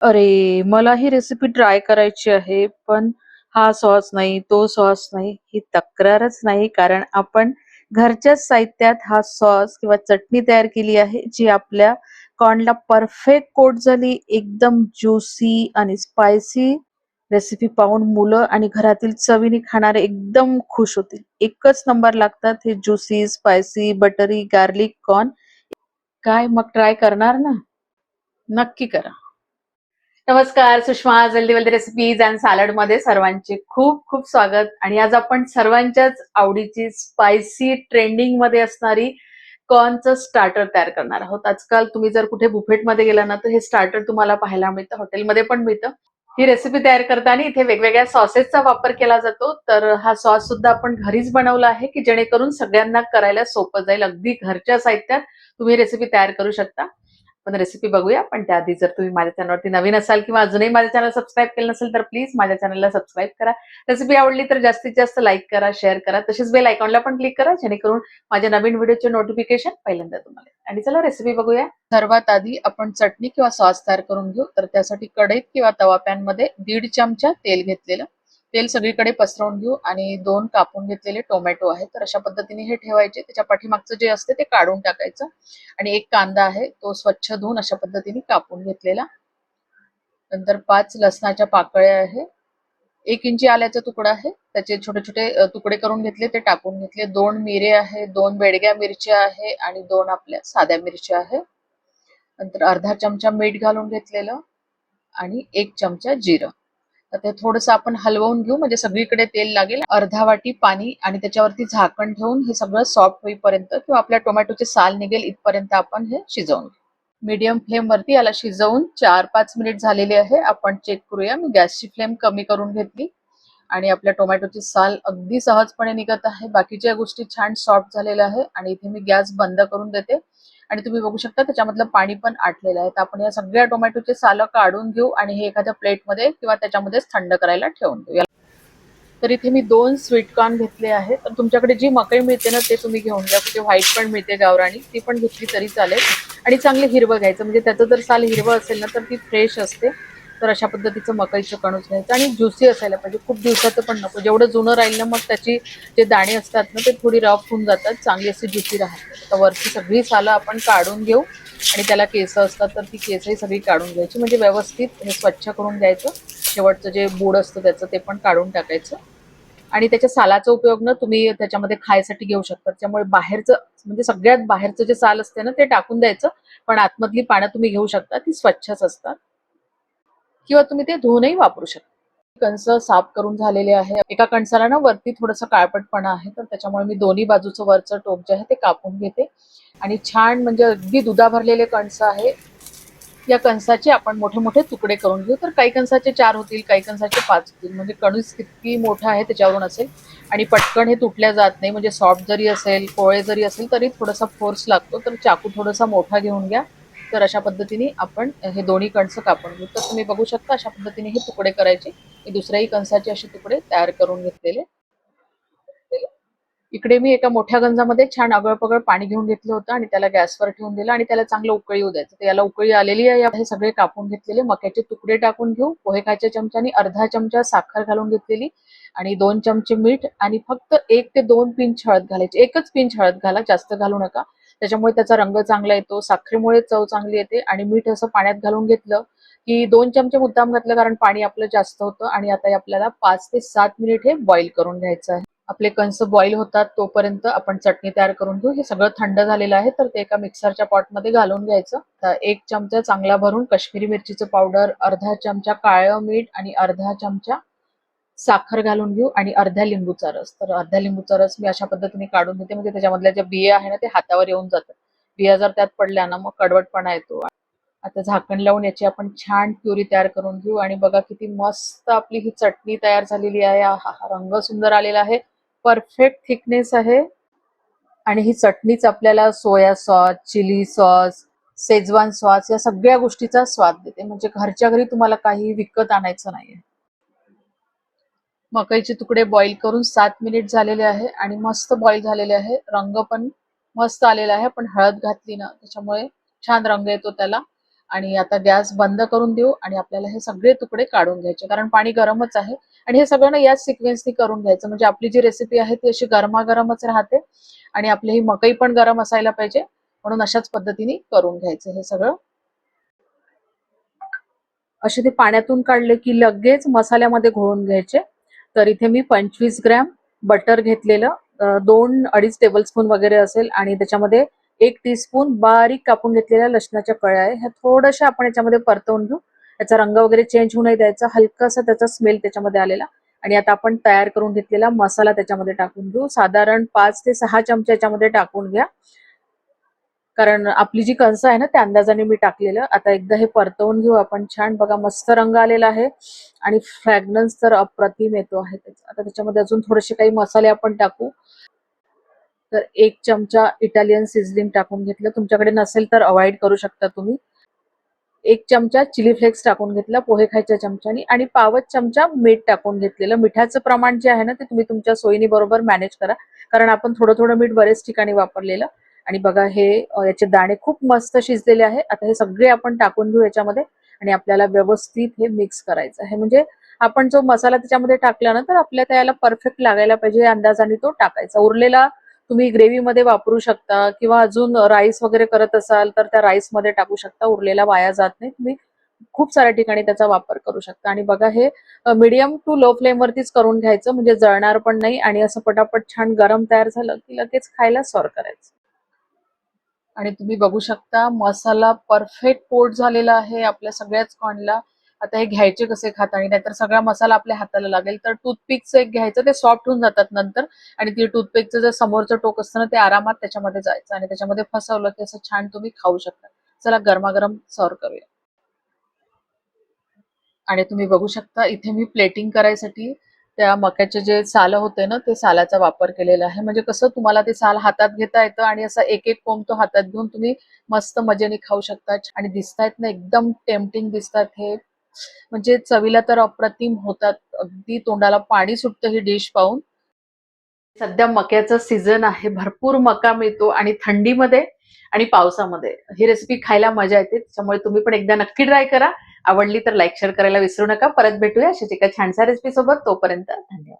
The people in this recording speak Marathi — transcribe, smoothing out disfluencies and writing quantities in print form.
अरे, मला ही रेसिपी ट्राय करायची आहे, पण हा सॉस नाही, तो सॉस नाही, ही तक्रारच नाही. कारण आपण घरच्याच साहित्यात हा सॉस किंवा चटणी तयार केली आहे, जी आपल्या कॉर्नला परफेक्ट कोट झाली. एकदम ज्युसी आणि स्पायसी रेसिपी पाहून मुलं आणि घरातील चवीने खाणारे एकदम खुश होतील. एकच नंबर लागतात हे juicy, spicy, buttery, garlic corn. काय मग ट्राय करणार ना? नक्की करा. नमस्कार, सुषमा जल्दी वल्दी रेसिपीज अँड सॅलड मध्ये सर्वांचे खूप खूप स्वागत. आणि आज आपण सर्वांच्याच आवडीची स्पायसी ट्रेंडिंग मध्ये असणारी कॉर्नचं स्टार्टर तयार करणार आहोत. आजकाल तुम्ही जर कुठे बुफेटमध्ये गेला ना, तर हे स्टार्टर तुम्हाला पाहायला मिळतं, हॉटेलमध्ये पण मिळतं. ही रेसिपी तयार करताना इथे वेगवेगळ्या सॉसेसचा वापर केला जातो. तर हा सॉस सुद्धा आपण घरीच बनवला आहे, की जेणेकरून सगळ्यांना करायला सोपं जाईल. अगदी घरच्या साहित्यात तुम्ही रेसिपी तयार करू शकता. आपण रेसिपी बघूया. पण त्याआधी जर तुम्ही माझ्या चॅनलवरती नवीन असाल किंवा अजूनही माझ्या चॅनल सबस्क्राईब केलं नसेल तर प्लीज माझ्या चॅनलला सबस्क्राईब करा. रेसिपी आवडली तर जास्तीत जास्त लाईक करा, शेअर करा. तसेच बेल आयकॉनला पण क्लिक करा, जेणेकरून माझ्या नवीन व्हिडिओचे नोटिफिकेशन पहिल्यांदा तुम्हाला येईल. आणि चला रेसिपी बघूया. सर्वात आधी आपण चटणी किंवा सॉस तयार करून घेऊ. तर त्यासाठी कढईत किंवा तवा पॅन मध्ये 1.5 चमचा तेल घेतलेलं. तेल सगळीकडे पसरवून घेऊ आणि 2 कापून घेतलेले टोमॅटो आहे. तर अशा पद्धतीने हे ठेवायचे. त्याच्या पाठीमागचं जे असते ते काढून टाकायचं. आणि एक कांदा आहे, तो स्वच्छ धुवून अशा पद्धतीने कापून घेतलेला. नंतर 5 लसणाच्या पाकळ्या आहे. 1 इंची आल्याचा तुकडा आहे, त्याचे छोटे छोटे तुकडे करून घेतले, ते टाकून घेतले. 2 मिरे आहे, 2 बेडग्या मिरच्या आहे आणि 2 आपल्या साध्या मिरच्या आहे. नंतर अर्धा चमचा मीठ घालून घेतलेलं आणि 1 चमचा जिरं. तर ते थोडंसं आपण हलवून घेऊ, म्हणजे सगळीकडे तेल लागेल. अर्धा वाटी पाणी आणि त्याच्यावरती झाकण ठेवून हे सगळं सॉफ्ट होईपर्यंत किंवा आपल्या टोमॅटोचे साल निघेल इथपर्यंत आपण हे शिजवून घेऊ. मीडियम फ्लेम वरती याला शिजवून 4-5 मिनिट झालेले आहे. आपण चेक करूया. मी गॅसची फ्लेम कमी करून घेतली आणि आपल्या टोमॅटोची साल अगदी सहजपणे निघत आहे. बाकीच्या गोष्टी छान सॉफ्ट झालेल्या आहे आणि इथे मी गॅस बंद करून देते. आणि तुम्ही बघू शकता त्याच्यामधलं पाणी पण आटलेलं आहे. तर आपण या सगळ्या टोमॅटोचे सालं काढून घेऊ आणि हे एखाद्या प्लेटमध्ये किंवा त्याच्यामध्येच थंड करायला ठेवून देऊ. तर इथे मी 2 स्वीट कॉर्न घेतले आहेत. तर तुमच्याकडे जी मकई मिळते ना, ते तुम्ही घेऊन घ्या. कुठे व्हाईट पण मिळते गावरानी, ती पण घेतली तरी चालेल. आणि चांगले हिरवं घ्यायचं, म्हणजे त्याचं जर साल हिरवं असेल ना, तर ती फ्रेश असते. तर अशा पद्धतीचं मकईचं कणूस घ्यायचं आणि ज्युसी असायला पाहिजे. खूप दिवसाचं पण नको. जेवढं जुनं राहील ना, मग त्याची जे दाणे असतात ना, ते थोडी रफ होऊन जातात. चांगली अशी ज्युसी राहते. आता वरची सगळी सालं आपण काढून घेऊ आणि त्याला केस असतात, तर ती केसही सगळी काढून घ्यायची. म्हणजे व्यवस्थित हे स्वच्छ करून घ्यायचं. शेवटचं जे बूड असतं त्याचं ते पण काढून टाकायचं. आणि त्याच्या सालाचा उपयोग ना तुम्ही त्याच्यामध्ये खायसाठी घेऊ शकता. त्यामुळे बाहेरचं, म्हणजे सगळ्यात बाहेरचं जे साल असते ना, ते टाकून द्यायचं. पण आतमधली पानं तुम्ही घेऊ शकता, ती स्वच्छच असतात. किंवा तुम्ही ते धुवूनही वापरू शकता. कंस साफ करून झालेले आहे. एका कणसाला ना वरती थोडंसं काळपटपणा आहे, तर त्याच्यामुळे मी दोन्ही बाजूचं वरचं टोक जे आहे ते कापून घेते. आणि छान, म्हणजे अगदी दुधा भरलेले कणस आहे. या कणसाचे आपण मोठे मोठे तुकडे करून घेऊ. तर काही कणसाचे 4 होतील, काही कणसाचे 5 होतील. म्हणजे कणीस किती मोठा आहे त्याच्यावरून असेल. आणि पटकन हे तुटल्या जात नाही. म्हणजे सॉफ्ट जरी असेल, कोळे जरी असेल, तरी थोडासा फोर्स लागतो. तर चाकू थोडासा मोठा घेऊन घ्या. तर अशा पद्धतीने आपण हे दोन्ही कणस कापून घेऊ. तर तुम्ही बघू शकता अशा पद्धतीने हे तुकडे करायचे. मी दुसऱ्याही कणसाचे असे तुकडे तयार करून घेतलेले. इकडे मी एका मोठ्या गंजामध्ये छान अगळ-पगळ पाणी घेऊन घेतलं होतं आणि त्याला गॅसवर ठेवून दिलं आणि त्याला चांगलं उकळी येऊ द्यायचं. तर याला उकळी आलेली आहे. हे सगळे कापून घेतलेले मक्याचे तुकडे टाकून घेऊ. पोहे खायच्या चमच्याने अर्धा चमचा साखर घालून घेतलेली आणि 2 चमचे मीठ आणि फक्त 1 ते 2 पिंच हळद घालायची. एकच पिंच हळद घाला, जास्त घालू नका. त्याच्यामुळे त्याचा रंग चांगला येतो, साखरेमुळे चव चांगली येते. आणि मीठ असं पाण्यात घालून घेतलं की 2 चमचे मुद्दाम घातलं, कारण पाणी आपलं जास्त होतं. आणि आता आपल्याला 5 ते 7 मिनिट हे बॉईल करून घ्यायचं आहे. आपले कंस बॉईल होतात तोपर्यंत आपण चटणी तयार करून घेऊ. हे सगळं थंड झालेलं आहे, तर ते एका मिक्सरच्या पॉटमध्ये घालून घ्यायचं. तर 1 चमचा चांगला भरून काश्मीरी मिरचीचं पावडर, अर्धा चमचा काळं मीठ आणि अर्धा चमचा साखर घालून घेऊ आणि अर्ध्या लिंबूचा रस. तर अर्ध्या लिंबूचा रस मी अशा पद्धतीने काढून घेते, म्हणजे त्याच्यामधल्या ज्या बिया आहे ना, ते हातावर येऊन जातात. बिया जर त्यात पडल्या ना, मग कडवटपणा येतो. आता झाकण लावून याची आपण छान प्युरी तयार करून घेऊ. आणि बघा किती मस्त आपली ही चटणी तयार झालेली आहे. हा रंग सुंदर आलेला आहे, परफेक्ट थिकनेस आहे. आणि ही चटणीच आपल्याला soya sauce, chilli sauce, Schezwan sauce या सगळ्या गोष्टीचा स्वाद देते. म्हणजे घरच्या घरी तुम्हाला काही विकत आणायचं नाहीये. मकईचे तुकडे बॉईल करून 7 मिनिट झालेले आहे आणि मस्त बॉईल झालेले आहे. रंग पण मस्त आलेला आहे. पण हळद घातली ना, त्याच्यामुळे छान रंग येतो त्याला. आणि आता गॅस बंद करून देऊ आणि आपल्याला हे सगळे तुकडे काढून घ्यायचे, कारण पाणी गरमच आहे. आणि हे सगळं ना याच सिक्वेन्सनी करून घ्यायचं, म्हणजे आपली जी रेसिपी आहे ती अशी गरमागरमच राहते आणि आपली ही मकई पण गरम असायला पाहिजे, म्हणून अशाच पद्धतीने करून घ्यायचं हे सगळं. असे ते पाण्यातून काढले की लगेच मसाल्यामध्ये घोळून घ्यायचे. तर इथे मी 25 ग्रॅम बटर घेतलेलं, 2-2.5 टेबलस्पून वगैरे असेल, आणि त्याच्यामध्ये 1 टीस्पून बारीक कापून घेतलेल्या लसणाच्या कळ्या आहे. ह्या थोड्याशा आपण याच्यामध्ये परतवून घेऊ. याचा रंग वगैरे चेंज होऊ नाही द्यायचा, हलकासा त्याचा स्मेल त्याच्यामध्ये आलेला. आणि आता आपण तयार करून घेतलेला मसाला त्याच्यामध्ये टाकून घेऊ. साधारण 5 ते 6 चमचे याच्यामध्ये टाकून घ्या, कारण आपली जी कणसं आहे ना त्या अंदाजाने मी टाकलेलं. आता एकदा हे परतवून घेऊ आपण छान. बघा मस्त रंग आलेला आहे आणि फ्रॅग्रन्स तर अप्रतिम येतो आहे त्याचा. आता त्याच्यामध्ये अजून थोडेसे काही मसाले आपण टाकू. तर 1 चमचा इटालियन सिझलिंग टाकून घेतलं, तुमच्याकडे नसेल तर अवॉइड करू शकता तुम्ही. 1 चमचा चिली फ्लेक्स टाकून घेतला पोहे खायच्या चमच्यानी, आणि पावच चमचा मीठ टाकून घेतलेलं. मिठाचं प्रमाण जे आहे ना ते तुम्ही तुमच्या सोयीने बरोबर मॅनेज करा, कारण आपण थोडं थोडं मीठ बरेच ठिकाणी वापरलेलं. आणि बघा हे याचे दाणे खूप मस्त शिजलेले आहे. आता हे सगळे आपण टाकून घेऊ याच्यामध्ये आणि आपल्याला व्यवस्थित हे मिक्स करायचं आहे. म्हणजे आपण जो मसाला त्याच्यामध्ये टाकला ना तर आपल्या त्याला परफेक्ट लागायला पाहिजे या अंदाजाने तो टाकायचा. उरलेला तुम्ही ग्रेव्ही मध्ये वापरू शकता, किंवा अजून राईस वगैरे करत असाल तर त्या राईस मध्ये टाकू शकता. उरलेला वाया जात नाही, तुम्ही खूप साऱ्या ठिकाणी त्याचा वापर करू शकता. आणि बघा हे मीडियम टू लो फ्लेम वरतीच करून घ्यायचं, म्हणजे जळणार पण नाही, आणि असं पटापट छान गरम तयार झालं की लगेच खायला सर्व करायचं. आणि तुम्ही बघू शकता मसाला परफेक्ट कोट झालेला आहे आपल्या सगळ्याच कॉर्नला. आता हे घ्यायचे कसे खाताना, नाहीतर सगळा मसाला आपल्या हाताला लागेल. तर टूथपिकचं एक घ्यायचं, ते सॉफ्ट होऊन जातात नंतर, आणि ते टूथपिकचं जे समोरचं टोक असतं ना ते आरामात त्याच्यामध्ये जायचं आणि त्याच्यामध्ये फसवलं की असं छान तुम्ही खाऊ शकता. चला गरमागरम सर्व करूया. आणि तुम्ही बघू शकता इथे मी प्लेटिंग करायसाठी त्या मक्याचे जे साल होते ना ते सालाचा वापर केलेला आहे. म्हणजे कसं तुम्हाला ते साल हातात घेता येतं आणि असा एक एक कोंब तो हातात घेऊन तुम्ही मस्त मजेने खाऊ शकता. आणि दिसतायत ना एकदम टेम्पटिंग दिसतात हे, म्हणजे चवीला तर अप्रतिम होतात. अगदी तोंडाला पाणी सुटतं ही डिश पाहून. सध्या मक्याचा सीझन आहे, भरपूर मका मिळतो, आणि थंडीमध्ये आणि पावसामध्ये ही रेसिपी खायला मजा येते. त्याच्यामुळे तुम्ही पण एकदा नक्की ट्राय करा. आवडली तर लाईक शेअर करायला विसरू नका. परत भेटूया अशाच एका छानशा रेसिपी सोबत. तोपर्यंत धन्यवाद.